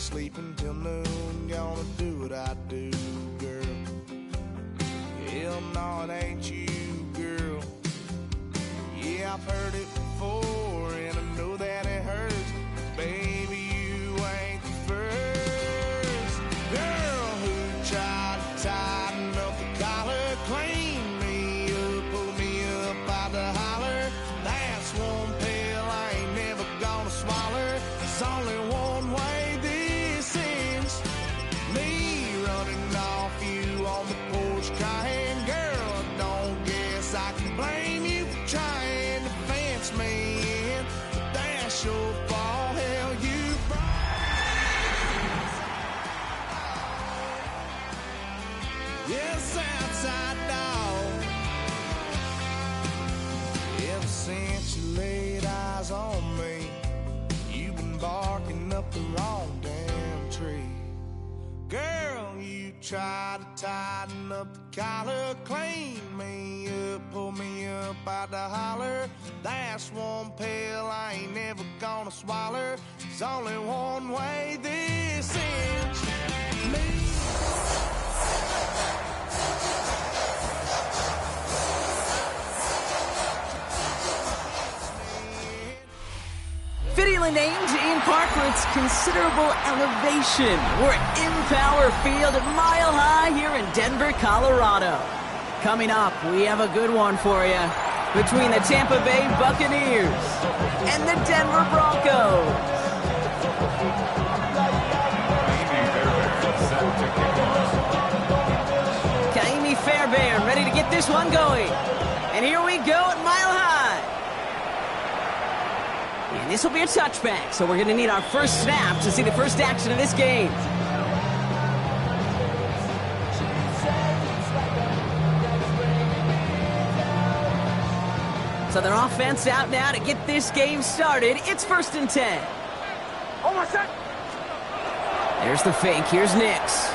sleeping till noon, gonna do what I do, girl. Hell no, it ain't you, girl. Yeah, I've heard it before, and I know that it hurts. Baby, you ain't the first girl who tried to tighten up the collar, clean me up, pull me up by the holler. That's one pill I ain't never gonna swallow. There's only one way this ends. Me running off you on the porch crying. Girl, I don't guess I can blame you for trying to fence me in. But that's your fault. Hell, you yes, outside dog. Ever since you laid eyes on me, you've been barking up the wrong damn tree. Girl, you try to tighten up the collar, clean me up, pull me up by the holler. That's one pill I ain't never gonna swallow. There's only one way this ends. Me. Fittingly named in part for its considerable elevation. We're in Power Field at Mile High here in Denver, Colorado. Coming up, we have a good one for you between the Tampa Bay Buccaneers and the Denver Broncos. Kaimi Fairbairn ready to get this one going. And here we go at Mile High. And this will be a touchback, so we're going to need our first snap to see the first action of this game. So their offense out now to get this game started. It's 1st and 10. Oh, my son! There's the fake. Here's Nix.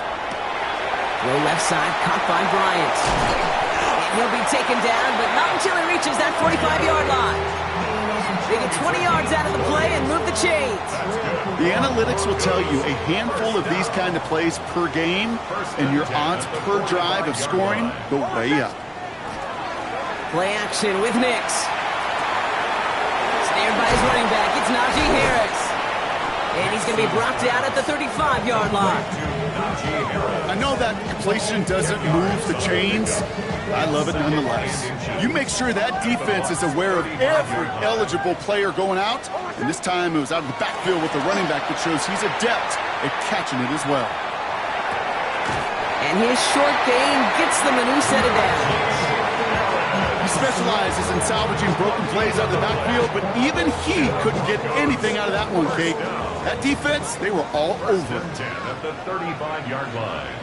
Low left side, caught by Bryant. And he'll be taken down, but not until he reaches that 45-yard line. They get 20 yards out of the play and move the chains. The analytics will tell you a handful of these kind of plays per game, and your odds per drive of scoring go way up. Play action with Nix. Snared by his running back, it's Najee Harris. And he's going to be brought down at the 35-yard line. I know that completion doesn't move the chains. I love it nonetheless. You make sure that defense is aware of every eligible player going out. And this time it was out of the backfield with the running back that shows he's adept at catching it as well. And his short gain gets them a new set of downs. He specializes in salvaging broken plays out of the backfield, but even he couldn't get anything out of that one, Kate. That defense, they were all over it. At the 35-yard line.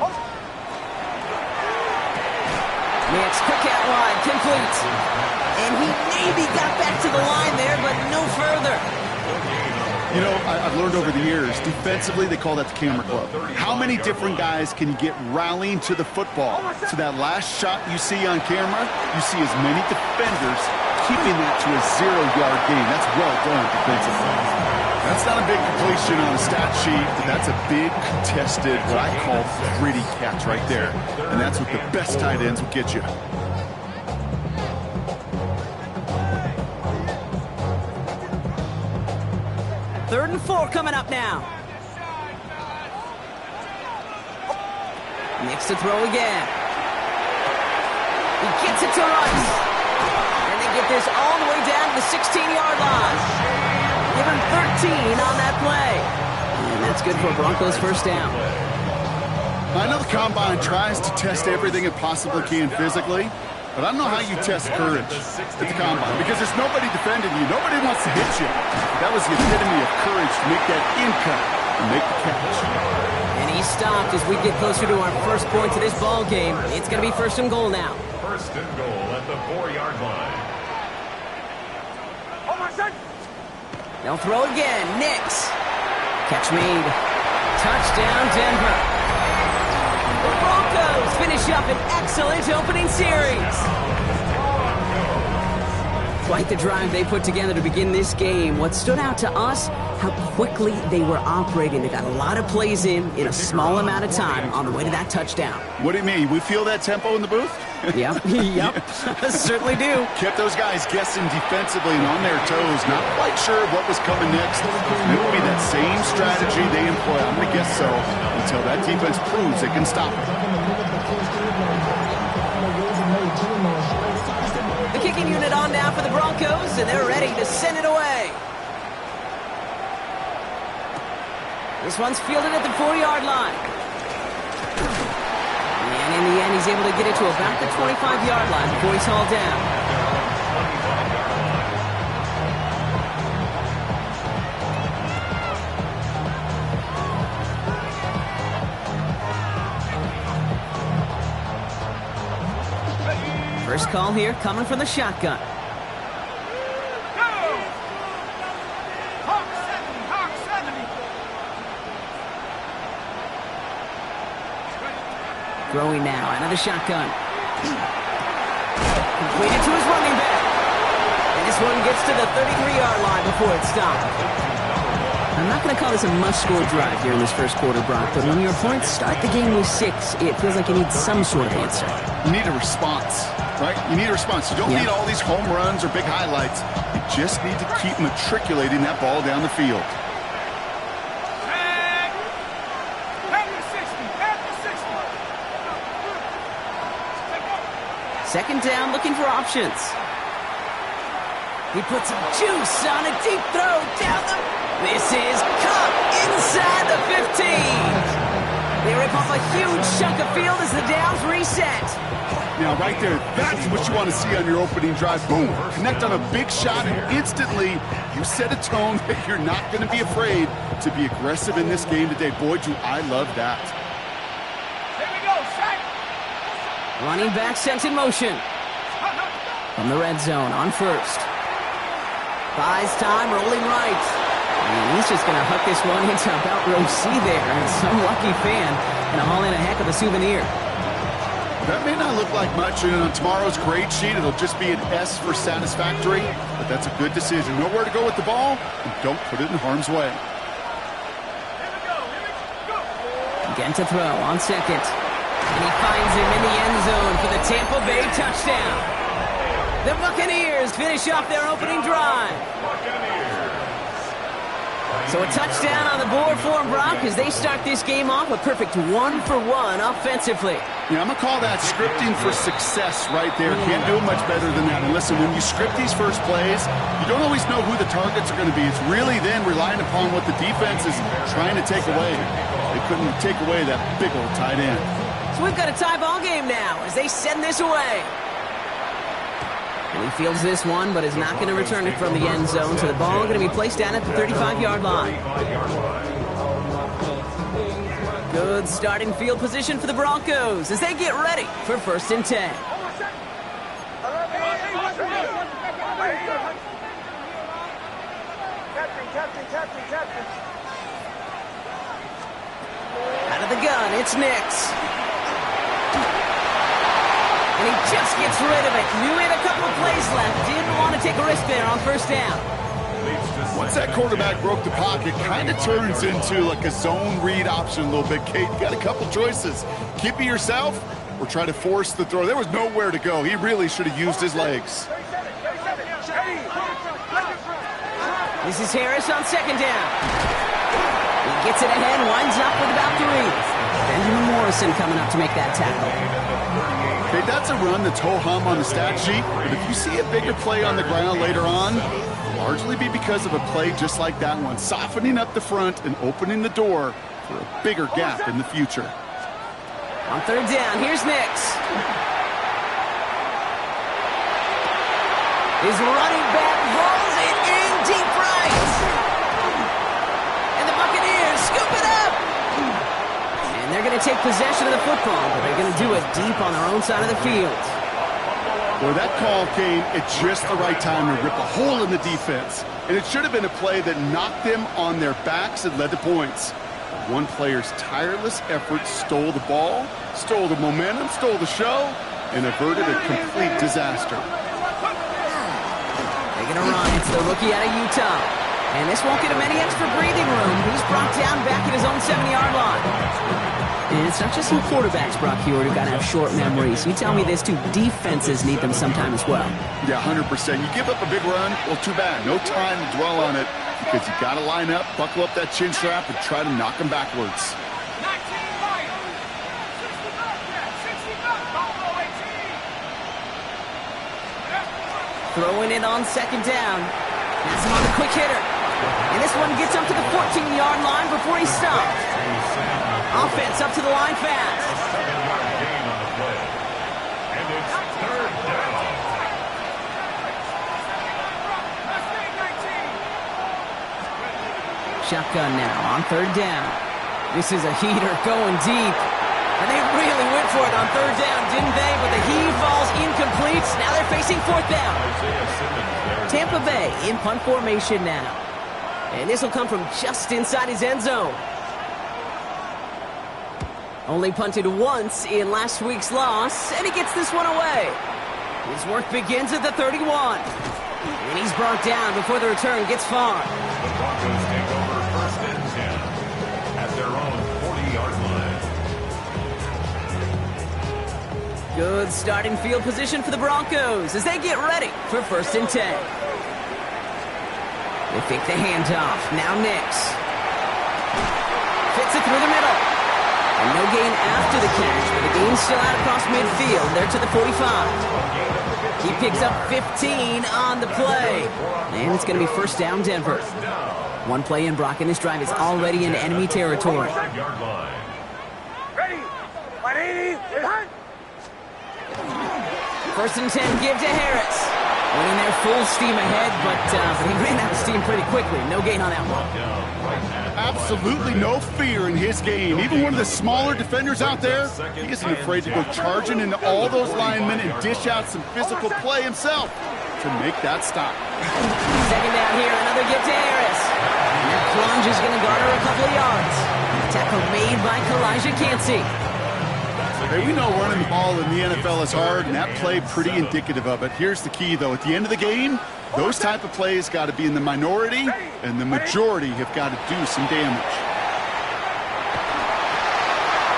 Nix, quick out wide, complete. And he maybe got back to the line there, but no further. You know, I've learned over the years, defensively, they call that the camera club. How many different guys can you get rallying to the football? So that last shot you see on camera, you see as many defenders keeping that to a 0-yard gain. That's well done defensively. That's not a big completion on a stat sheet, but that's a big contested, what I call gritty catch right there. And that's what the best tight ends will get you. Third and 4 coming up now. Nix to throw again. He gets it to Rice. And they get this all the way down to the 16-yard line. Give him 13 on that play. And that's good for Broncos first down. I know the Combine tries to test everything it possibly can physically, but I don't know how you test courage at the Combine because there's nobody defending you. Nobody wants to hit you. That was the epitome of courage to make that in-cut and make the catch. And he stopped as we get closer to our first point to this ball game. It's going to be 1st and goal now. 1st and goal at the 4-yard line. Oh, my son! They'll throw again. Nix. Catch made. Touchdown, Denver. The Broncos finish up an excellent opening series. Quite the drive they put together to begin this game. What stood out to us, how quickly they were operating. They got a lot of plays in a small amount of time on the way to that touchdown. What do you mean? We feel that tempo in the booth? Yep, certainly do. Kept those guys guessing defensively and on their toes, not quite sure what was coming next. It will be that same strategy they employ, I'm going to guess so, until that defense proves it can stop it. The kicking unit on now for the Broncos, and they're ready to send it away. This one's fielded at the 4-yard line. And in the end, he's able to get it to about the 25-yard line before he's hauled down. First call here coming from the shotgun. Throwing now out of the shotgun. Completed to his running back. And this one gets to the 33-yard line before it's stopped. I'm not going to call this a must-score drive here in this first quarter, Brock, but when your opponents start the game with 6, it feels like you need some sort of answer. You need a response, right? You need a response. You don't need all these home runs or big highlights. You just need to keep matriculating that ball down the field. Second down, looking for options. He puts some juice on a deep throw down the... This is caught inside the 15. They rip off a huge chunk of field as the downs reset. Now, right there, that's what you want to see on your opening drive. Boom, connect on a big shot, and instantly you set a tone that you're not going to be afraid to be aggressive in this game today. Boy, do I love that. Running back sent in motion. From the red zone on first. Buys time, rolling right. And he's just going to hook this one into about row C there. And some lucky fan going to haul in a heck of a souvenir. That may not look like much, and on tomorrow's grade sheet, it'll just be an S for satisfactory, but that's a good decision. Know where to go with the ball, and don't put it in harm's way. Again to throw on second. And he finds him in the end zone for the Tampa Bay touchdown. The Buccaneers finish off their opening drive. So a touchdown on the board for them, Brock, as they start this game off a perfect 1-for-1 offensively. Yeah, I'm going to call that scripting for success right there. Can't do it much better than that. And listen, when you script these first plays, you don't always know who the targets are going to be. It's really then relying upon what the defense is trying to take away. They couldn't take away that big old tight end. So we've got a tie ball game now as they send this away. And he fields this one, but is not going to return it from the end zone. So the ball going to be placed down at the 35-yard line. Good starting field position for the Broncos as they get ready for 1st and 10. Out of the gun, it's Nix. And he just gets rid of it. Knew he had a couple of plays left. Didn't want to take a risk there on 1st down. Once that quarterback broke the pocket, kind of turns into like a zone read option a little bit. Kate, you got a couple choices. Keep it yourself or try to force the throw. There was nowhere to go. He really should have used his legs. This is Harris on 2nd down. He gets it ahead, winds up with about 3. Benjamin Morrison coming up to make that tackle. Okay, that's a run that's ho-hum on the stat sheet, but if you see a bigger play on the ground later on, it'll largely be because of a play just like that one, softening up the front and opening the door for a bigger gap in the future. On 3rd down, here's Nix. His running back rolls it in deep right. And the Buccaneers scoop it up. And they're going to take possession of the football, but they're going to do it deep on their own side of the field. Well, that call came at just the right time to rip a hole in the defense. And it should have been a play that knocked them on their backs and led to points. One player's tireless effort stole the ball, stole the momentum, stole the show, and averted a complete disaster. gonna run. It's the rookie out of Utah. And this won't get him any extra breathing room. He's brought down back at his own 7-yard line. And it's not just some quarterbacks, Brock Hewitt, who gotta have short memories. You tell me this too, defenses need them sometime as well. Yeah, 100%. You give up a big run, well, too bad. No time to dwell on it because you gotta line up, buckle up that chin strap, and try to knock them backwards. Throwing it on second down. Has him on the quick hitter. And this one gets up to the 14-yard line before he stopped. Offense up to the line fast. 7-yard gain on the play. And it's third down. Shotgun now on third down. This is a heater going deep. And they really went for it on third down, didn't they? But the heave falls incomplete. Now they're facing fourth down. Tampa Bay in punt formation now. And this will come from just inside his end zone. Only punted once in last week's loss, and he gets this one away. His work begins at the 31. And he's brought down before the return gets far. The Broncos take over first and 10 at their own 40-yard line. Good starting field position for the Broncos as they get ready for first and 10. They fake the handoff. Now Nix. Fits it through the middle. And no gain after the catch, but the gain's still out across midfield. They're to the 45. He picks up 15 on the play. And it's going to be first down, Denver. One play in, Brock, and this drive is already in enemy territory. Ready. 180. Hunt. First and 10, give to Harris. Went in there full steam ahead, but he ran out of steam pretty quickly. No gain on that one. Absolutely no fear in his game. Even one of the smaller defenders out there, he isn't afraid to go charging into all those linemen and dish out some physical play himself to make that stop. Second down here, another give to Harris. And that plunge is going to garner a couple of yards. Tackle made by Kalijah Cansey. Hey, we know running the ball in the NFL is hard, and that play pretty indicative of it. Here's the key, though. At the end of the game, those type of plays got to be in the minority, and the majority have got to do some damage.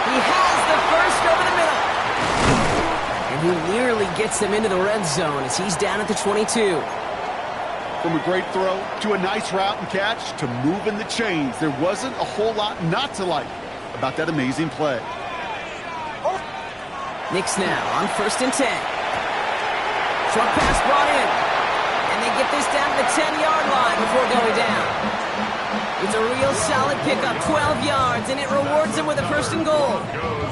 He has the first over the middle. And he nearly gets them into the red zone as he's down at the 22. From a great throw to a nice route and catch to moving the chains, there wasn't a whole lot not to like about that amazing play. Nix now on first and 10. Short pass brought in. And they get this down to the 10-yard line before going down. It's a real solid pickup, 12 yards, and it rewards them with a first and goal.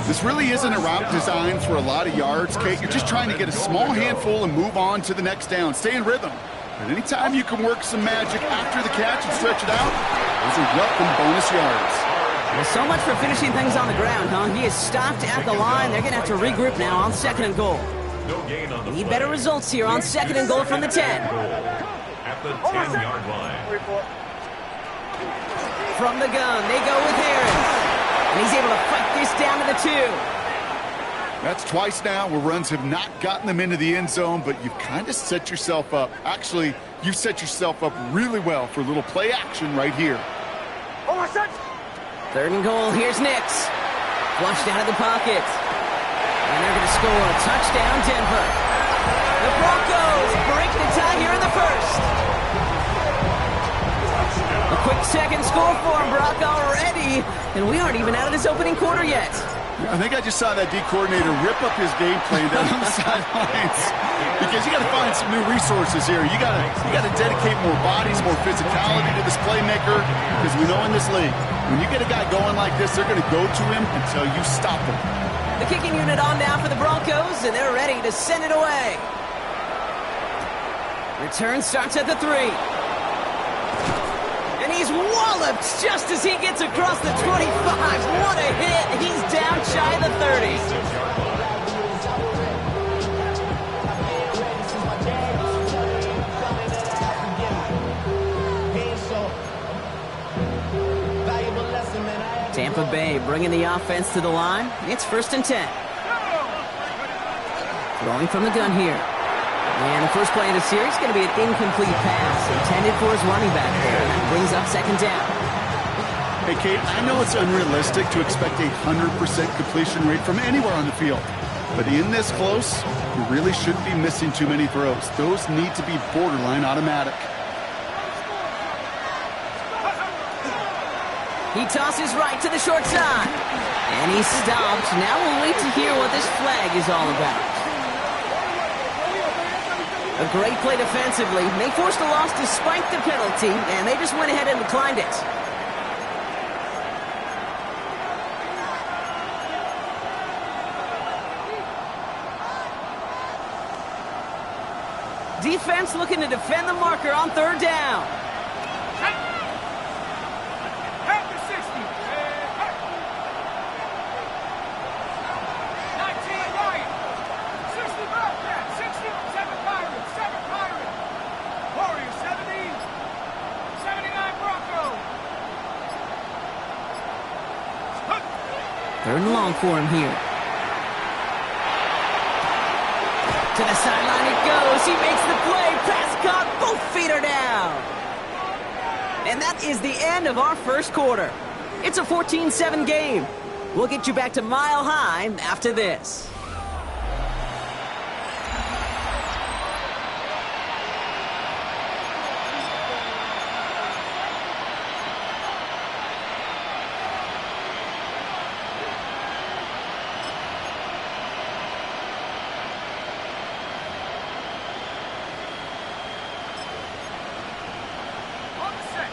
This really isn't a route designed for a lot of yards, Kate. You're just trying to get a small handful and move on to the next down. Stay in rhythm. But anytime you can work some magic after the catch and stretch it out, those are welcome bonus yards. Well, so much for finishing things on the ground, huh? He is stopped at the line. They're going to have to regroup now on second and goal. No gain on the Need play. better results here on second and goal from the 10. At the 10-yard line. From the gun, they go with Harris. And he's able to fight this down to the 2. That's twice now where runs have not gotten them into the end zone, but you've kind of set yourself up. Actually, you've set yourself up really well for a little play action right here. Third and goal, here's Nix. Flushed out of the pocket. And they're going to score a touchdown, Denver. The Broncos break the tie here in the first. A quick second score for him, Brock, already. And we aren't even out of this opening quarter yet. I think I just saw that D coordinator rip up his game plan down on the sidelines because you got to find some new resources here. You got to dedicate more bodies, more physicality to this playmaker because we know in this league, when you get a guy going like this, they're going to go to him until you stop him. The kicking unit on now for the Broncos, and they're ready to send it away. Return starts at the 3. And he's walloped just as he gets across the 25. What a hit. He's down shy of the 30. Tampa Bay bringing the offense to the line. It's first and 10. Throwing from the gun here. And the first play of the series is going to be an incomplete pass intended for his running back there. And that brings up second down. Hey, Kate, I know it's unrealistic to expect a 100% completion rate from anywhere on the field. But in this close, you really shouldn't be missing too many throws. Those need to be borderline automatic. He tosses right to the short side. And he stopped. Now we'll wait to hear what this flag is all about. A great play defensively. They forced a loss despite the penalty, and they just went ahead and declined it. Defense looking to defend the marker on third down. Third and long for him here. To the sideline it goes. He makes the play. Pass caught. Both feet are down. And that is the end of our first quarter. It's a 14-7 game. We'll get you back to Mile High after this.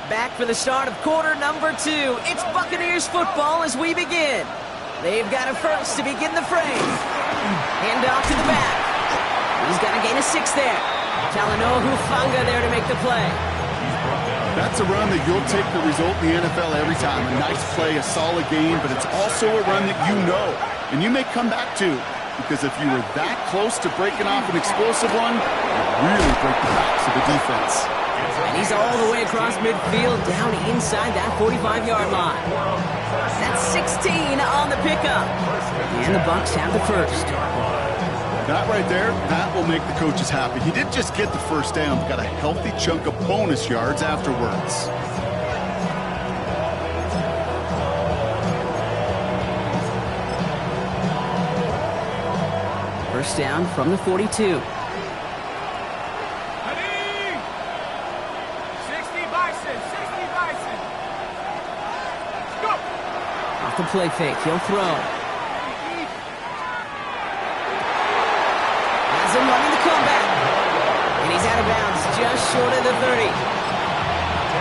Back for the start of quarter number 2. It's Buccaneers football as we begin. They've got a first to begin the frame. Hand off to the back. He's got to gain a 6 there. Talanoa Hufanga there to make the play. That's a run that you'll take the result in the NFL every time. A nice play, a solid game, but it's also a run that you know, and you may come back to, because if you were that close to breaking off an explosive one, you really break the backs of the defense. And he's all the way across midfield, down inside that 45-yard line. That's 16 on the pickup. And the Bucs have the first. That right there, that will make the coaches happy. He didn't just get the first down, but got a healthy chunk of bonus yards afterwards. First down from the 42. The play fake. He'll throw. Has him running the comeback. And he's out of bounds just short of the 30.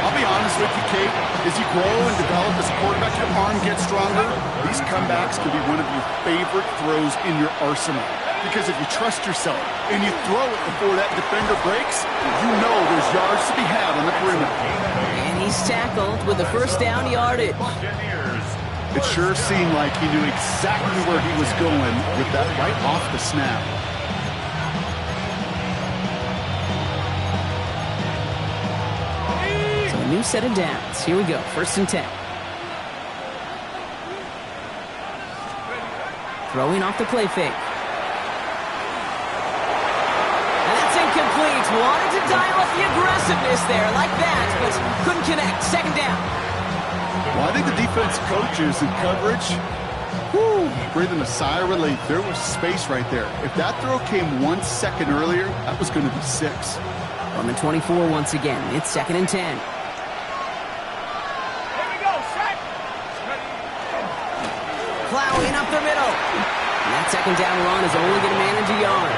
I'll be honest with you, Kate. As you grow and develop as a quarterback, your arm gets stronger. These comebacks can be one of your favorite throws in your arsenal. Because if you trust yourself and you throw it before that defender breaks, you know there's yards to be had on the perimeter. And he's tackled with the first down yardage. It sure seemed like he knew exactly where he was going with that right off the snap. So a new set of downs. Here we go. First and 10. Throwing off the play fake. And that's incomplete. Wanted to dial up the aggressiveness there like that, but couldn't connect. Second down. Well, I think the defense coaches in coverage, breathing a sigh of relief. There was space right there. If that throw came 1 second earlier, that was going to be 6. On the 24 once again, it's second and 10. Here we go, set. Plowing up the middle. And that second down run is only going to manage a yard.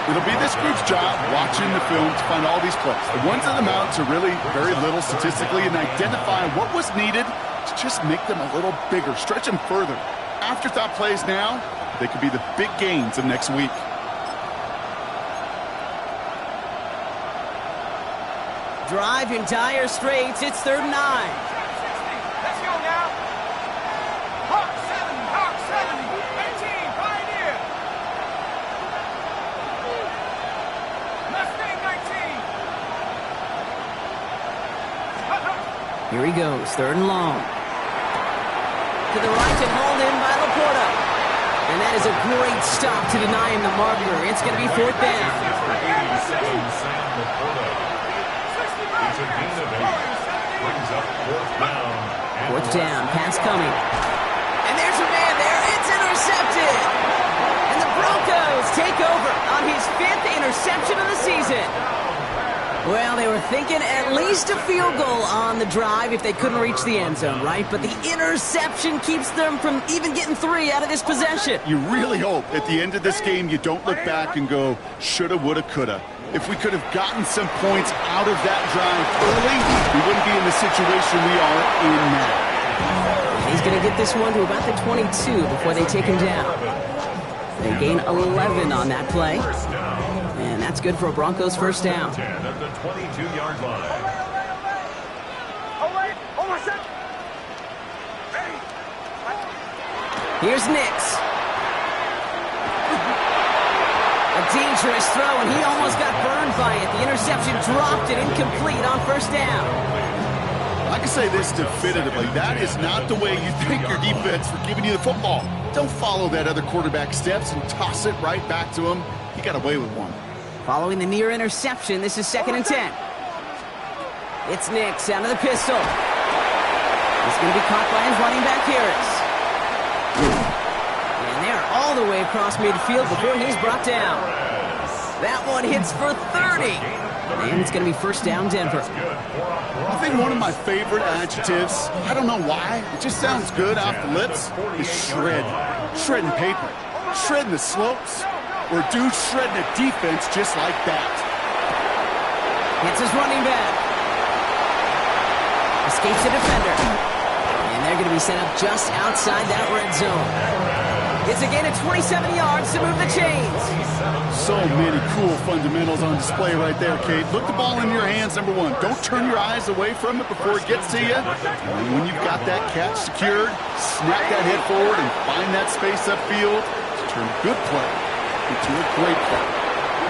It'll be this group's job watching the film to find all these plays. The ones in the mountains are really very little statistically, and identify what was needed to just make them a little bigger, stretch them further. Afterthought plays now, they could be the big gains of next week. Drive in dire straits. It's third and 9. Let's go now. Hawk 70, Hawk 70, 18, Pioneer. Mustang 19. Here he goes, third and long. To the right and hauled in by Laporta. And And that is a great stop to deny him the marker. It's going to be fourth down. Fourth down, pass coming. And there's a man there. It's intercepted. And the Broncos take over on his 5th interception of the season. Well, they were thinking at least a field goal on the drive if they couldn't reach the end zone, right? But the interception keeps them from even getting 3 out of this possession. You really hope at the end of this game you don't look back and go, shoulda, woulda, coulda. If we could have gotten some points out of that drive early, we wouldn't be in the situation we are in now. He's going to get this one to about the 22 before they take him down. They gain 11 on that play. And that's good for a Broncos first down. 10 at the 22-yard line. Here's Nix. A dangerous throw, and he almost got burned by it. The interception dropped it incomplete on first down. I can say this definitively. That is not the way you thank your defense for giving you the football. Don't follow that other quarterback steps and toss it right back to him. He got away with one. Following the near interception, this is 2nd and 10. It's Nix out of the pistol. He's going to be caught by his running back, Harris. And they're all the way across midfield before he's brought down. That one hits for 30. And it's going to be first down, Denver. I think one of my favorite adjectives, I don't know why, it just sounds good off the lips, is shred. Shredding paper. Shredding the slopes. Or a dude shredding a defense just like that. It's his running back. Escapes the defender. And they're going to be set up just outside that red zone. It's a gain of 27 yards to move the chains. So many cool fundamentals on display right there, Kate. Look the ball in your hands, number one. Don't turn your eyes away from it before it gets to you. And when you've got that catch secured, snap that head forward and find that space upfield to turn a good play into a great play.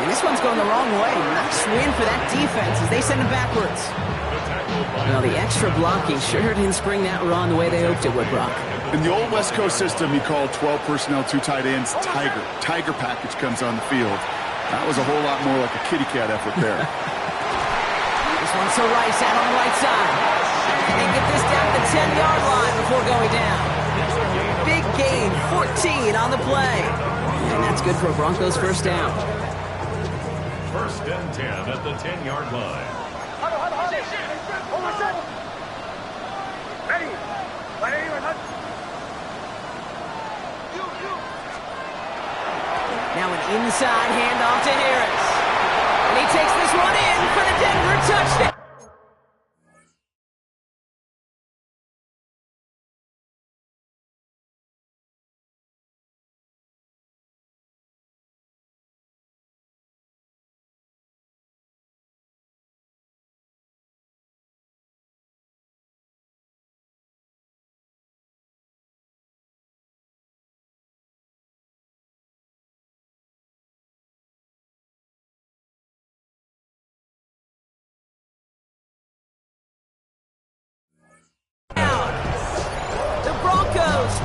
And this one's going the wrong way. Nice win for that defense as they send him backwards. Well, the extra blocking sure didn't spring that run the way they hoped it would, Brock. In the old West Coast system, you called 12 personnel, 2 tight ends, Tiger. Tiger package comes on the field. That was a whole lot more like a kitty cat effort there. This one's to Rice out on the right side. And they get this down the 10-yard line before going down. Big gain, 14 on the play. And that's good for a Broncos first down. First and 10 at the 10-yard line. Now an inside handoff to Harris. And he takes this one in for the Denver touchdown.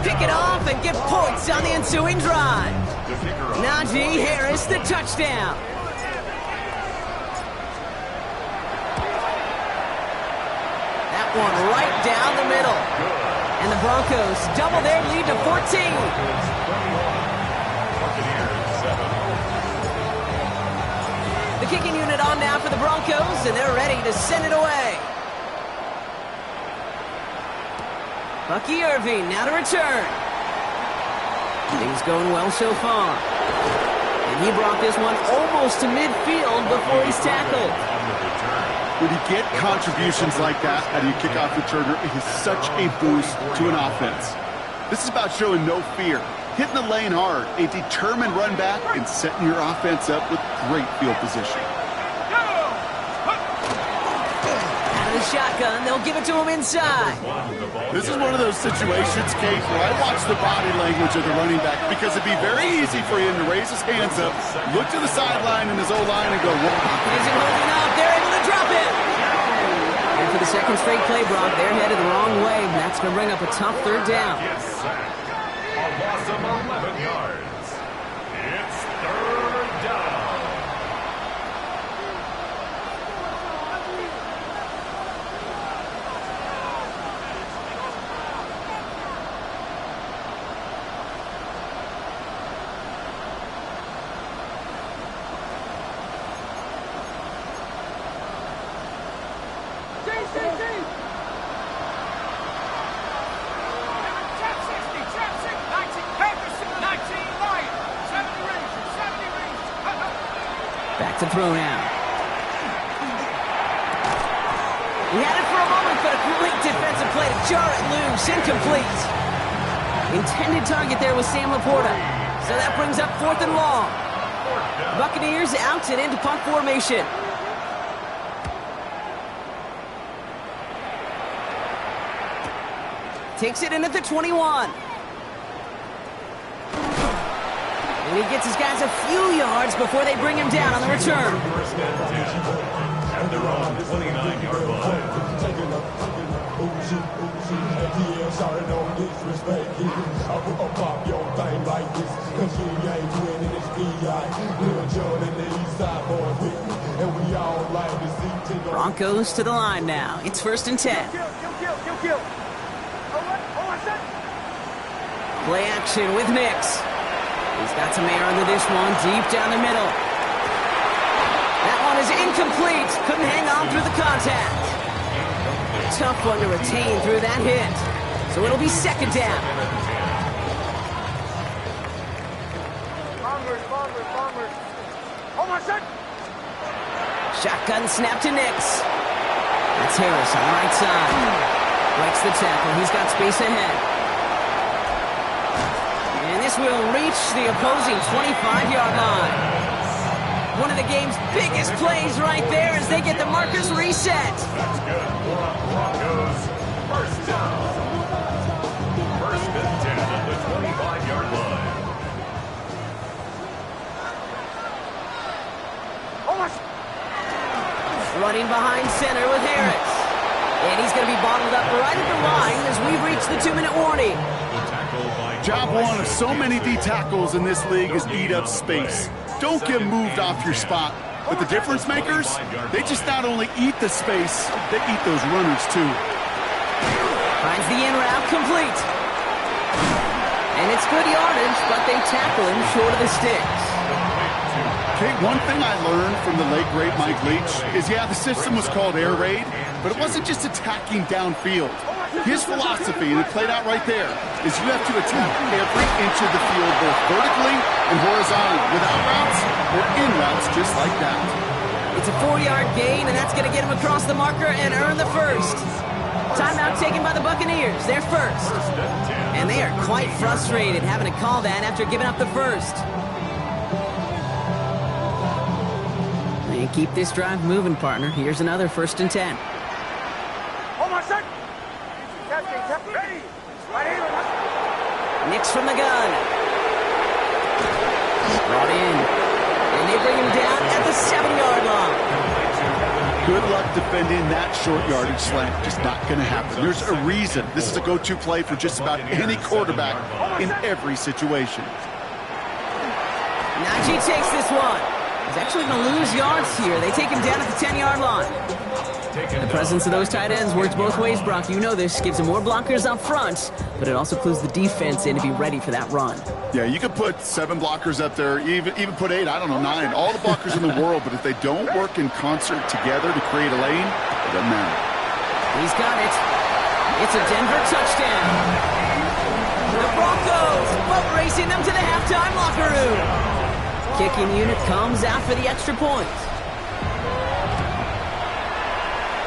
Pick it off and get points on the ensuing drive. Najee Harris, the touchdown. That one right down the middle. And the Broncos double their lead to 14. The kicking unit on now for the Broncos, and they're ready to send it away. Bucky Irving now to return. Things going well so far. And he brought this one almost to midfield before he's tackled. When you get contributions like that out of your kickoff returner, it is such a boost to an offense. This is about showing no fear, hitting the lane hard, a determined run back, and setting your offense up with great field position. Shotgun, they'll give it to him inside. This is one of those situations, Kate, where I watch the body language of the running back because it'd be very easy for him to raise his hands up, look to the sideline in his O-line and go, whoa. Isn't holding up, they're able to drop it. And for the second straight play, Brock, they're headed the wrong way. That's going to bring up a tough third down. A loss of 11 yards. Back to throw now. He had it for a moment, but a great defensive play to jar it loose. Incomplete. Intended target there was Sam Laporta. So that brings up 4th and long. Buccaneers out and into punt formation. Takes it in at the 21. And he gets his guys a few yards before they bring him down on the return. First and 10 at their own 29-yard line. Broncos to the line now. It's 1st and 10. Play action with Mix. He's got some air under this one, deep down the middle. That one is incomplete. Couldn't hang on through the contact. Tough one to retain through that hit. So it'll be 2nd down. Shotgun snap to Nix. That's Harris on the right side. Breaks the tackle. He's got space ahead. And this will reach the opposing 25-yard line. One of the game's biggest plays right there as they get the markers reset. That's good. Broncos, first down. 1st and 10 at the 25-yard line. Running behind center with Harris. And he's going to be bottled up right at the line as we reach the 2-minute warning. Job one of so many D tackles in this league is eat up space. Don't get moved off your spot. But the difference makers, they just not only eat the space, they eat those runners too. Finds the in route complete. And it's good yardage, but they tackle him short of the sticks. Okay, one thing I learned from the late great Mike Leach is, yeah, the system was called air raid, but it wasn't just attacking downfield. His philosophy, and it played out right there, is you have to attack every inch of the field, both vertically and horizontally, without routes or in routes, just like that. It's a 4-yard gain, and that's going to get him across the marker and earn the first. Timeout taken by the Buccaneers. They're first. And they are quite frustrated having to call that after giving up the first. And keep this drive moving, partner. Here's another 1st and 10. Nix from the gun. Brought in. And they bring him down at the 7-yard line. Good luck defending that short yardage slant. Just not going to happen. There's a reason. This is a go-to play for just about any quarterback in every situation. Najee takes this one. He's actually going to lose yards here. They take him down at the 10-yard line. The presence of those tight ends works both ways, Brock. You know this. Gives them more blockers up front, but it also clues the defense in to be ready for that run. Yeah, you could put 7 blockers up there, even put 8, I don't know, 9. All the blockers in the world, but if they don't work in concert together to create a lane, it doesn't matter. He's got it. It's a Denver touchdown. The Broncos boat racing them to the halftime locker room. Kicking unit comes out for the extra point.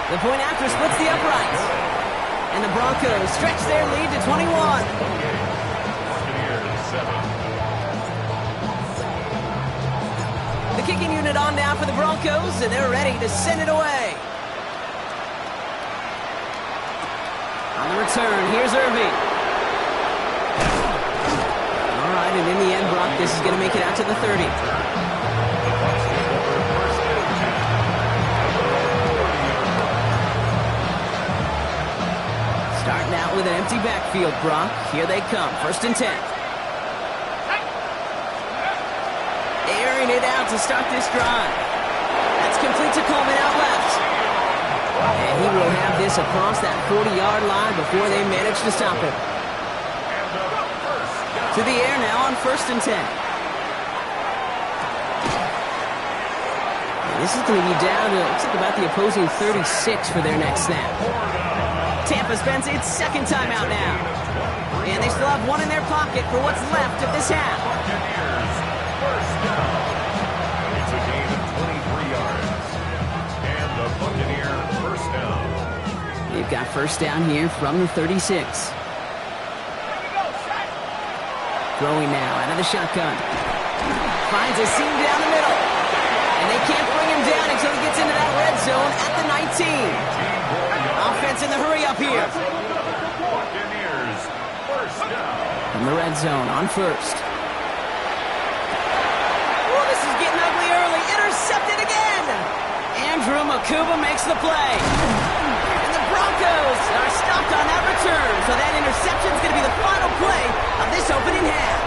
The point after splits the uprights. And the Broncos stretch their lead to 21. The kicking unit on now for the Broncos, and they're ready to send it away. On the return, here's Irving. All right, and in the end, Brock, this is going to make it out to the 30. Starting out with an empty backfield, Brock. Here they come. 1st and 10. Airing it out to start this drive. That's complete to Coleman out left. And he will have this across that 40-yard line before they manage to stop him. To the air now on 1st and 10. And this is going to be down to, looks like about the opposing 36 for their next snap. Tampa spends its 2nd timeout now. And they still have one in their pocket for what's left of this half. It's a gain of They've got first down here from the 36. Throwing now out of the shotgun. Finds a seam down the middle. And they can't bring him down until he gets into that red zone at the 19. Offense in the hurry up here. From the red zone on first. Oh, this is getting ugly early. Intercepted again. Andrew Makuba makes the play. And the Broncos are stopped on that return. So that interception is going to be the final play of this opening half.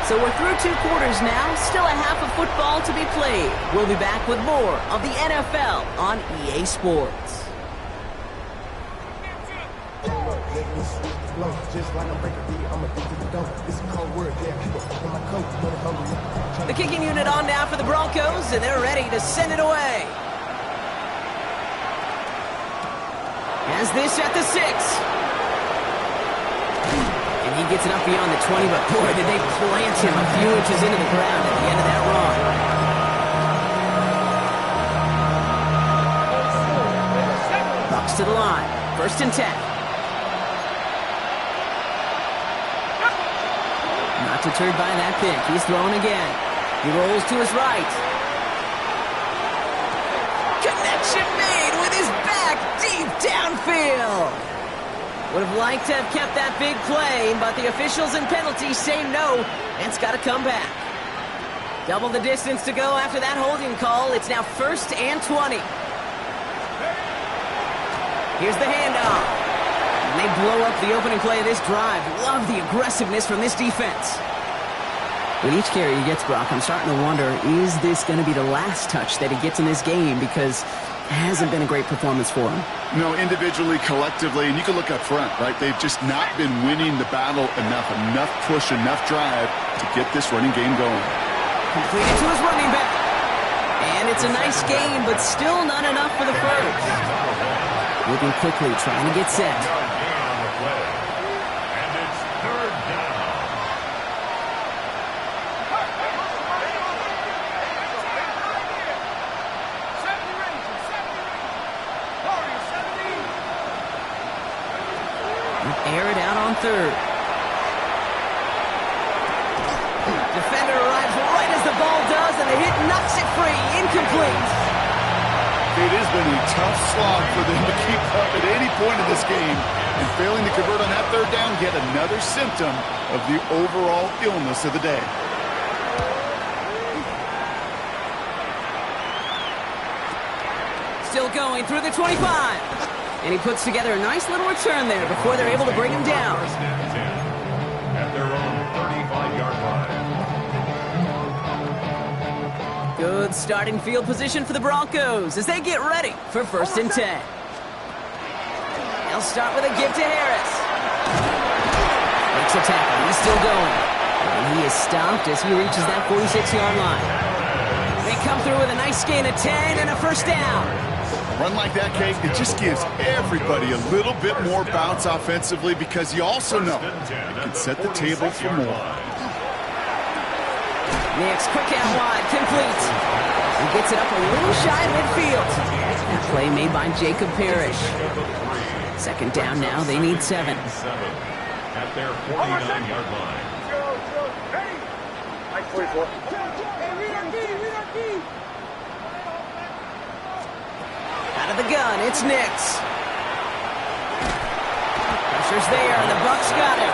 So we're through 2 quarters now. Still a half of football to be played. We'll be back with more of the NFL on EA Sports. The kicking unit on now for the Broncos, and they're ready to send it away. Has this at the 6. And he gets it up beyond the 20, but boy, did they plant him a few inches into the ground at the end of that run. Bucks to the line. First and 10. Not deterred by that pick. He's throwing again. He rolls to his right. Connection made with his back deep downfield. Would have liked to have kept that big play, but the officials and penalties say no, and it's got to come back. Double the distance to go after that holding call. It's now first and 20. Here's the handoff. And they blow up the opening play of this drive. Love the aggressiveness from this defense. With each carry he gets, Brock, I'm starting to wonder, is this going to be the last touch that he gets in this game? Because it hasn't been a great performance for him. No, individually, collectively, and you can look up front, right? They've just not been winning the battle enough push, enough drive to get this running game going. Completed to his running back. And it's a nice game, but still not enough for the first. Moving quickly, trying to get set. Air it out on third. Defender arrives right as the ball does, and the hit knocks it free. Incomplete. It has been a tough slog for them to keep up at any point in this game. And failing to convert on that third down, yet another symptom of the overall illness of the day. Still going through the 25. And he puts together a nice little return there before they're able to bring him down. First and 10 at their own 35-yard line. Good starting field position for the Broncos as they get ready for first and 10. They'll start with a give to Harris. Makes a tackle. He's still going. And he is stopped as he reaches that 46-yard line. They come through with a nice gain of 10 and a first down. A run like that, Kate, it just gives everybody a little bit more bounce offensively because you also know it can set the table for more. Next, quick out wide, complete. He gets it up a little shy of midfield. That play made by Jacob Parrish. Second down now, they need 7. At their 49-yard line. Like 44. Out of the gun, it's Nix. Pressure's there, and the Bucks got it.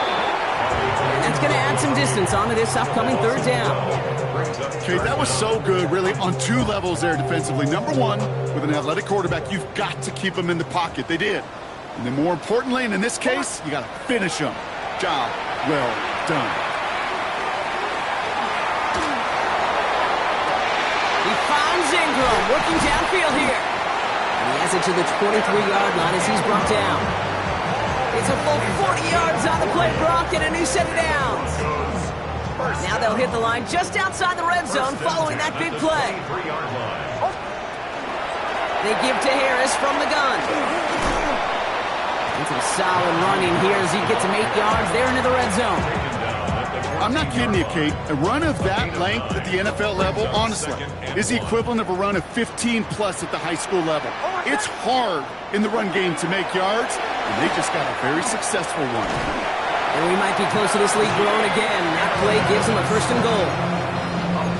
And that's going to add some distance onto this upcoming third down. Okay, that was so good, really, on 2 levels there defensively. Number 1, with an athletic quarterback, you've got to keep him in the pocket. They did. And then more importantly, and in this case, you got to finish him. Job well done. He finds Ingram working downfield here. And he has it to the 23-yard line as he's brought down. It's a full 40 yards on the play, Brock, and a new set of downs. Now they'll hit the line just outside the red zone following that big play. They give to Harris from the gun. And some solid running here as he gets him 8 yards there into the red zone. I'm not kidding you, Kate. A run of that length at the NFL level, honestly, is the equivalent of a run of 15-plus at the high school level. It's hard in the run game to make yards, and they just got a very successful one. And we might be close to this league growing again. That play gives them a 1st and goal.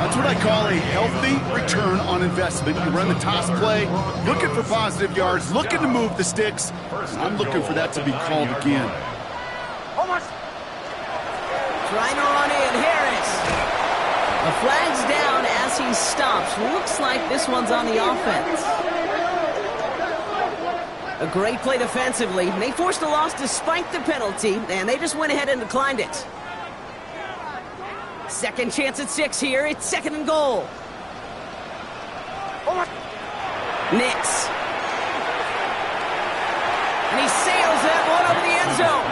That's what I call a healthy return on investment. You run the toss play, looking for positive yards, looking to move the sticks. I'm looking for that to be called again. Trying to run in, Harris. A flag's down as he stops. Looks like this one's on the offense. A great play defensively. They forced a loss despite the penalty, and they just went ahead and declined it. Second chance at 6 here. It's 2nd and goal. Nix. And he sails that one over the end zone.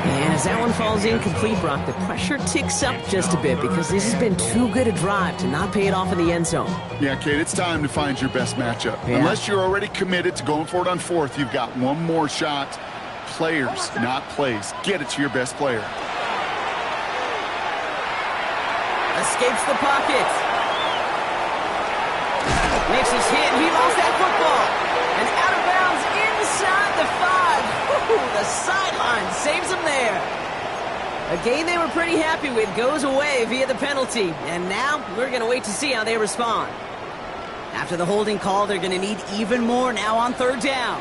And as that one falls incomplete, Brock, the pressure ticks up just a bit because this has been too good a drive to not pay it off in the end zone. Yeah, Kate, it's time to find your best matchup. Yeah. Unless you're already committed to going for it on 4th, you've got one more shot. Players, not plays. Get it to your best player. Escapes the pocket. Makes his hit, and he lost that football. And out of bounds inside the 5. Woo, the sideline saves him there. A game they were pretty happy with goes away via the penalty. And now we're going to wait to see how they respond. After the holding call, they're going to need even more now on 3rd down.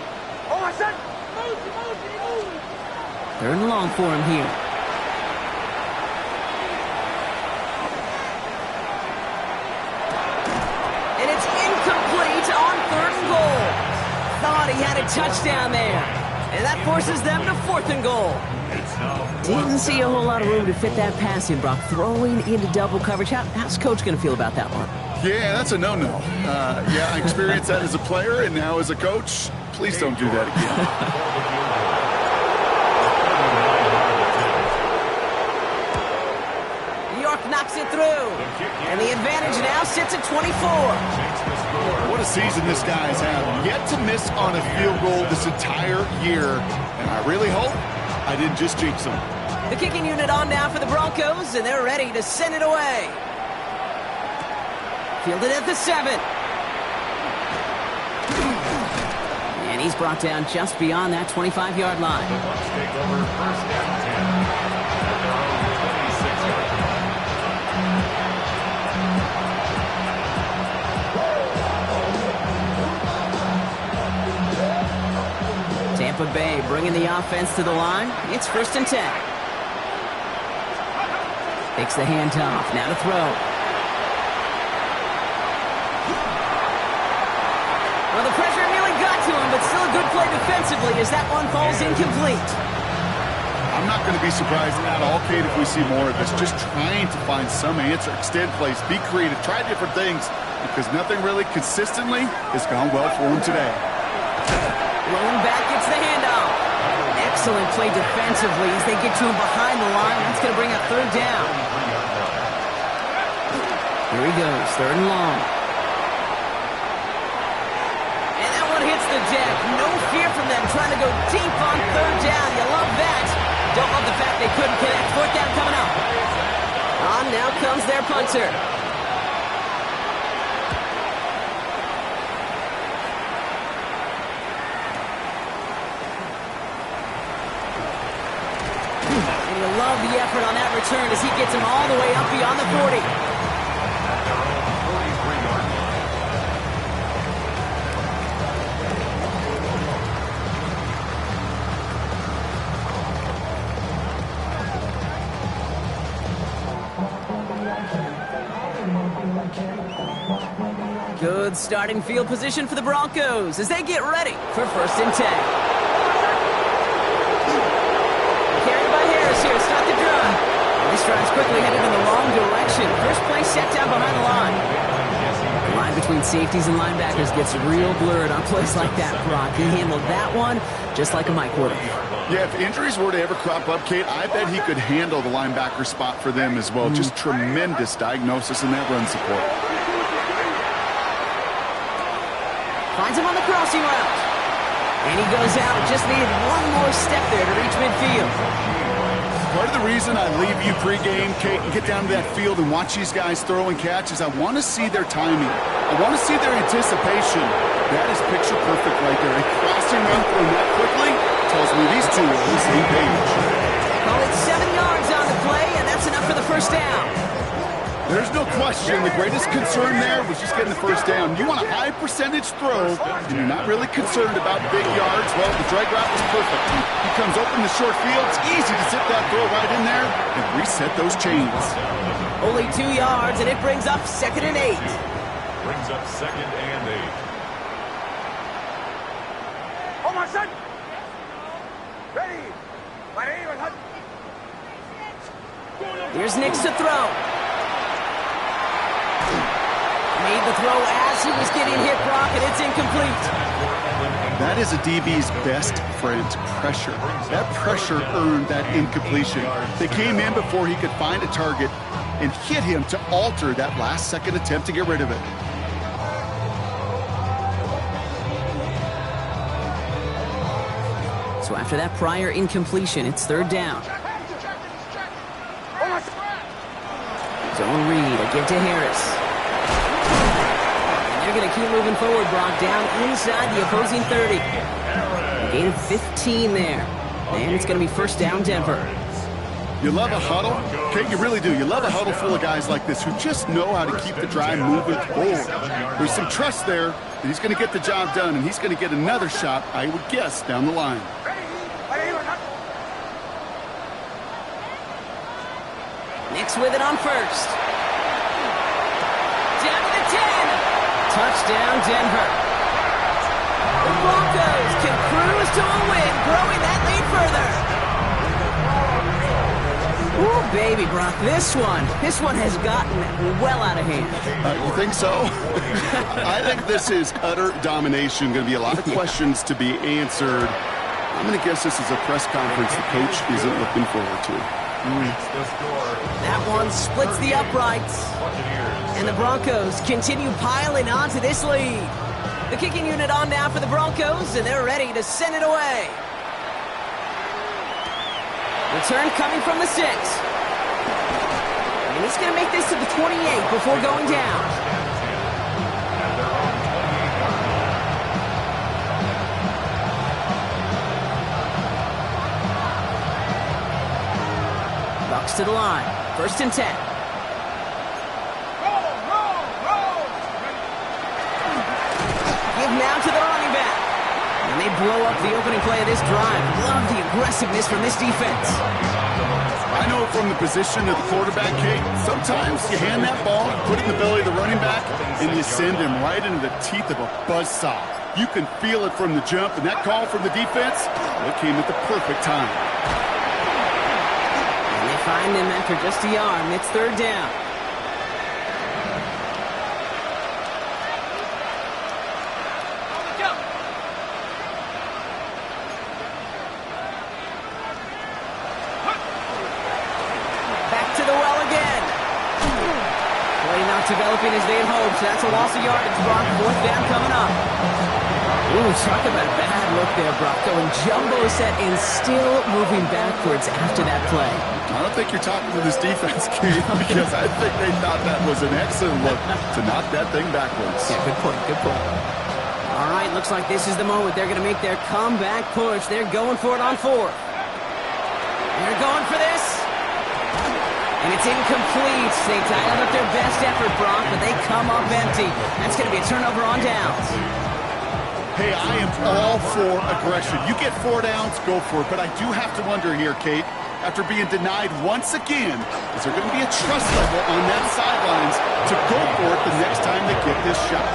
3rd and long for him here. And it's incomplete on 3rd and goal. Thought he had a touchdown there. And that forces them to 4th and goal. Didn't see a whole lot of room to fit that pass in, Brock. Throwing into double coverage. How's Coach going to feel about that one? Yeah, that's a no-no. Yeah, I experienced that as a player and now as a coach. Please don't do that again. York knocks it through. And the advantage now sits at 24. What a season this guy's had. Yet to miss on a field goal this entire year. And I really hope I didn't just jinx him. The kicking unit on now for the Broncos, and they're ready to send it away. Fielded at the 7. And he's brought down just beyond that 25-yard line. Bucks take over 1st and 10 at their own 26-yard line. Tampa Bay bringing the offense to the line. It's 1st and 10. Takes the handoff. Now to throw. Well, the pressure nearly got to him, but still a good play defensively as that one falls incomplete. I'm not going to be surprised at all, Kate, if we see more of this. Just trying to find some answer, extend plays, be creative, try different things, because nothing really consistently has gone well for him today. Rolling back, gets the handoff. Excellent play defensively as they get to him behind the line. That's going to bring up 3rd down. Here he goes, 3rd and long. And that one hits the deck. No fear from them trying to go deep on 3rd down. You love that. Don't love the fact they couldn't connect. 4th down coming up. On now comes their punter. And you love the effort on that return as he gets him all the way up beyond the 40. At their own 43-yard line. Good starting field position for the Broncos as they get ready for 1st and 10. Carried by Harris here to start the drive. This drive's quickly headed in the wrong direction. First play set down behind the line. The line between safeties and linebackers gets real blurred on plays like that, Brock. He handled that one just like a Mike would have. Yeah, if injuries were to ever crop up, Kate, I bet he could handle the linebacker spot for them as well. Just tremendous diagnosis in that run support. Finds him on the crossing route. And he goes out. Just needed one more step there to reach midfield. Part of the reason I leave you pregame, Kate, and get down to that field and watch these guys throw and catch is I want to see their timing. I want to see their anticipation. That is picture perfect right there. A crossing run through that quickly tells me these two are on the same page. Well, it's 7 yards on the play, and that's enough for the first down. There's no question. The greatest concern there was just getting the first down. You want a high percentage throw, and you're not really concerned about big yards. Well, the drag route was perfect. He comes open the short field. It's easy to zip that throw right in there and reset those chains. Only 2 yards, and it brings up 2nd and 8. Brings up 2nd and 8. Hold on, son. Ready. Here's Nix to throw. Made the throw as he was getting hit, Brock, and it's incomplete. That is a DB's best friend, pressure. That pressure earned that incompletion. They came in before he could find a target and hit him to alter that last-second attempt to get rid of it. So after that prior incompletion, it's 3rd down. Zone read, a give to Harris. And they're going to keep moving forward, Brock, down inside the opposing 30. A gain of 15 there. And it's going to be 1st down, Denver. You love a huddle? Okay, you really do. You love a huddle full of guys like this who just know how to keep the drive moving forward. There's some trust there that he's going to get the job done, and he's going to get another shot, I would guess, down the line. Nix with it on 1st. Down to the 10. Touchdown, Denver. The Broncos can cruise to a win, growing that lead further. Ooh, baby, Brock, this one has gotten well out of hand. You think so? I think this is utter domination. Going to be a lot of questions to be answered. I'm going to guess this is a press conference the coach isn't looking forward to. That one splits the uprights. And the Broncos continue piling onto this lead. The kicking unit on now for the Broncos, and they're ready to send it away. Return coming from the 6. And he's going to make this to the 28 before going down. Bucks to the line. 1st and 10. Give now to the running back. And they blow up the opening play of this drive. Love the aggressiveness from this defense. I know from the position of the quarterback, Kate, sometimes you hand that ball, put it in the belly of the running back, and you send him right into the teeth of a buzzsaw. You can feel it from the jump, and that call from the defense, it came at the perfect time. Find him after just a yard, and it's 3rd down. Back to the well again. Play not developing as they had hoped. That's a loss of yardage, Brock. 4th down coming up. Ooh, talk about a bad look there, Brock. Going jumbo set and still moving backwards after that play. I don't think you're talking to this defense, Kate, because I think they thought that was an excellent look to knock that thing backwards. Yeah, good point, good point. All right, looks like this is the moment. They're going to make their comeback push. They're going for it on 4th. They're going for this. And it's incomplete. They dialed up their best effort, Brock, but they come up empty. That's going to be a turnover on downs. Hey, I am all for aggression. You get 4 downs, go for it. But I do have to wonder here, Kate, after being denied once again, is there going to be a trust level on that sidelines to go for it the next time they get this shot?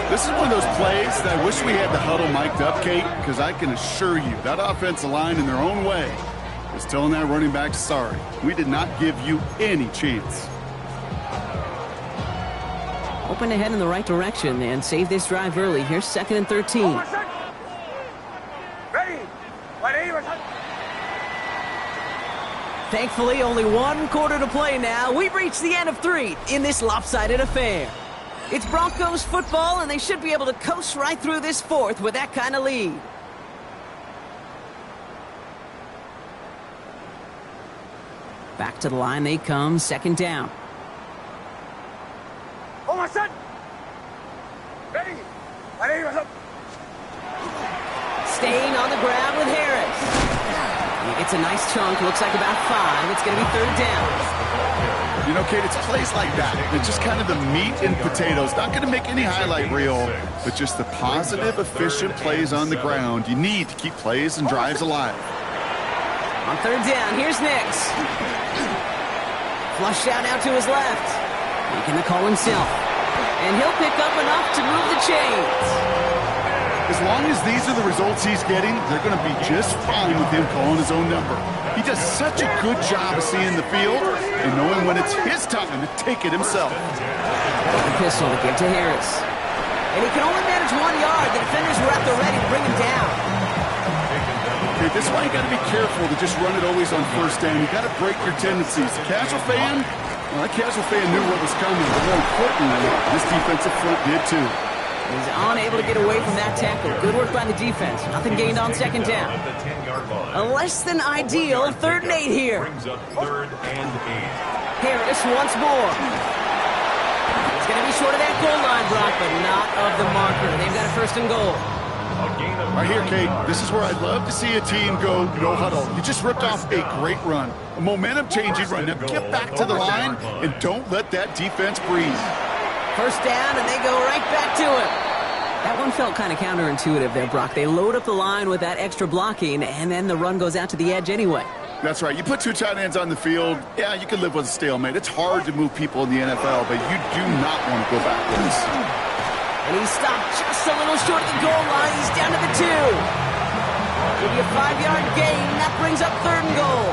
This is one of those plays that I wish we had the huddle mic'd up, Kate, because I can assure you that offensive line in their own way is telling that running back, sorry, we did not give you any chance. Open ahead in the right direction and save this drive early. Here's 2nd and 13. Thankfully, only 1 quarter to play now. We've reached the end of 3 in this lopsided affair. It's Broncos football, and they should be able to coast right through this 4th with that kind of lead. Back to the line they come, second down. Oh, my son! Ready! Ready, what's up? Staying on the ground with Harris. He gets a nice chunk, looks like about 5. It's going to be third down. You know, Kate, it's plays like that. It's just kind of the meat and potatoes. Not going to make any highlight reel, but just the positive, efficient plays on the ground. You need to keep plays and drives alive. On third down, here's Nix. Flushed out now to his left. Making the call himself. And he'll pick up enough to move the chains. As long as these are the results he's getting, they're going to be just fine with him calling his own number. He does such a good job of seeing the field and knowing when it's his time to take it himself. The pistol to give to Harris. And he can only manage 1 yard. The defenders were at the ready to bring him down. Okay, this is why you got to be careful to just run it always on first down. You got to break your tendencies. The casual fan, well, that casual fan knew what was coming, but more importantly, this defensive front did too. He's unable to get away from that tackle. Good work by the defense. Nothing gained on second down. A less than ideal 3rd and 8 here. Brings up 3rd and 8. Harris once more. It's going to be short of that goal line, Brock, but not of the marker. They've got a 1st and goal. Right here, Kate, this is where I'd love to see a team go no huddle. You just ripped off a great run, a momentum-changing run. Now get back to the line and don't let that defense breathe. 1st down, and they go right back to it. That one felt kind of counterintuitive there, Brock. They load up the line with that extra blocking, and then the run goes out to the edge anyway. That's right. You put 2 tight ends on the field, yeah, you can live with a stalemate. It's hard to move people in the NFL, but you do not want to go backwards. And he's stopped just a little short of the goal line. He's down to the 2. Give you a 5-yard gain. That brings up 3rd and goal.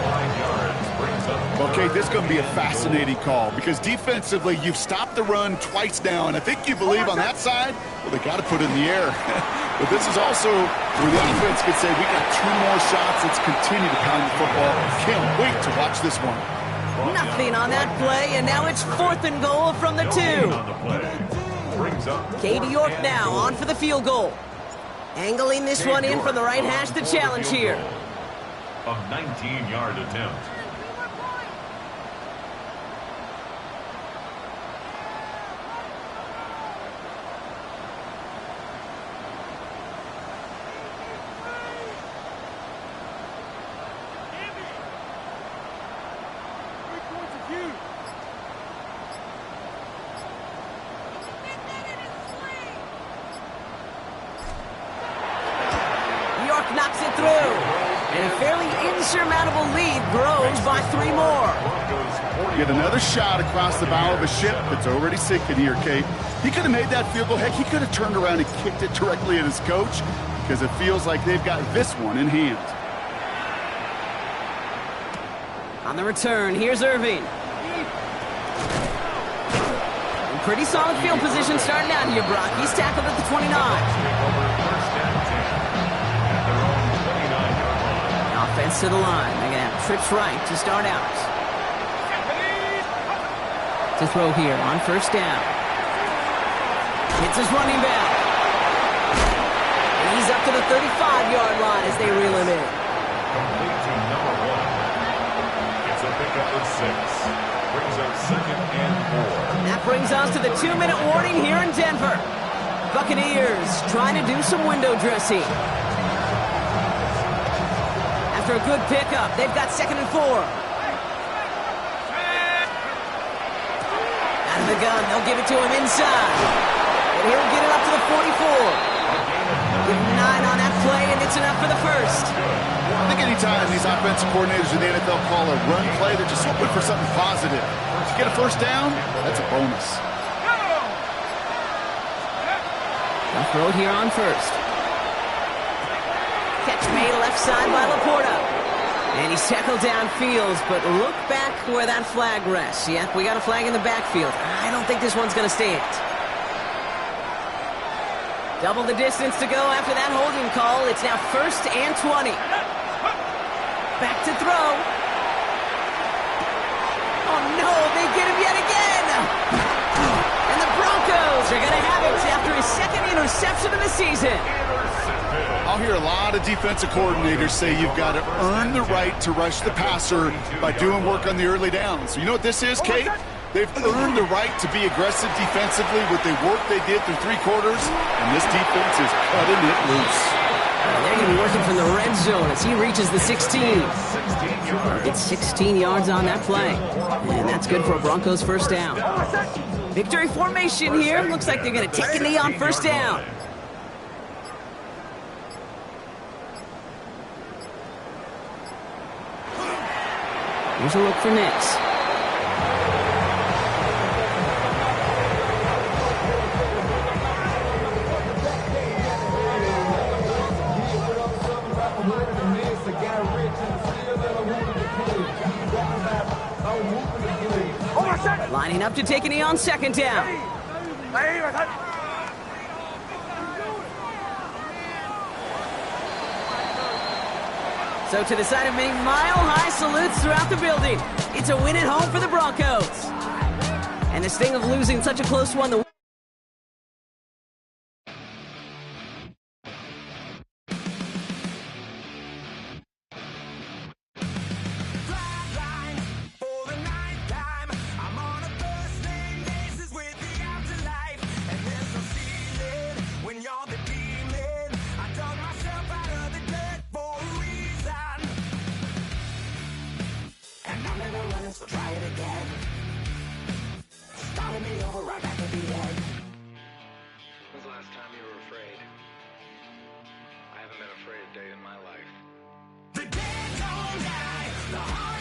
Okay, this is going to be a fascinating call because defensively, you've stopped the run twice now, and I think you believe on that side, well, they got to put it in the air. But this is also where the offense could say, we got 2 more shots. Let's continue to pound the football. Can't wait to watch this one. Nothing on that play, and now it's 4th and goal from the 2. Katie York now on for the field goal. Angling this one in from the right hash, the challenge here. A 19-yard attempt. Knocks it through. And a fairly insurmountable lead grows by 3 more. Get another shot across the bow of a ship that's already sinking here, Kate. He could have made that field goal. Heck, he could have turned around and kicked it directly at his coach because it feels like they've got this one in hand. On the return, here's Irving. In pretty solid field position starting out here, Brock. He's tackled at the 29. Offense to the line. They're going to have trips right to start out. To throw here on 1st down. Hits his running back. And he's up to the 35-yard line as they reel him in. Complete to number 1. It's a pickup of 6. Brings up 2nd and 4. That brings us to the 2-minute warning here in Denver. Buccaneers trying to do some window dressing. After a good pickup, they've got 2nd and 4. Out of the gun, they'll give it to him inside. And he'll get it up to the 44. Give him 9 on that play, and it's enough for the 1st. I think anytime these offensive coordinators in the NFL call a run play, they're just hoping for something positive. If you get a 1st down, that's a bonus. They'll throw here on 1st. Catch made left side by Laporta. And he's tackled downfield, but look back where that flag rests. Yep, we got a flag in the backfield. I don't think this one's going to stand. Double the distance to go after that holding call. It's now 1st and 20. Back to throw. Oh, no, they get him yet again. And the Broncos are going to have it after his 2nd interception of the season. Intercepted. I'll hear a lot of defensive coordinators say you've got to earn the right to rush the passer by doing work on the early downs. You know what this is, Kate? They've earned the right to be aggressive defensively with the work they did through 3 quarters, and this defense is cutting it loose. They're going to be working from the red zone as he reaches the 16. It's 16 yards on that play, and that's good for a Broncos first down. Victory formation here. Looks like they're going to take a knee on first down. Here's a look for Nix. Lining up to take a knee on second down. So to the side of many mile-high salutes throughout the building. It's a win at home for the Broncos. And the sting of losing such a close one, the So try it again. Started me over right back at the end. When's the last time you were afraid? I haven't been afraid a day in my life. The dead don't die, the heart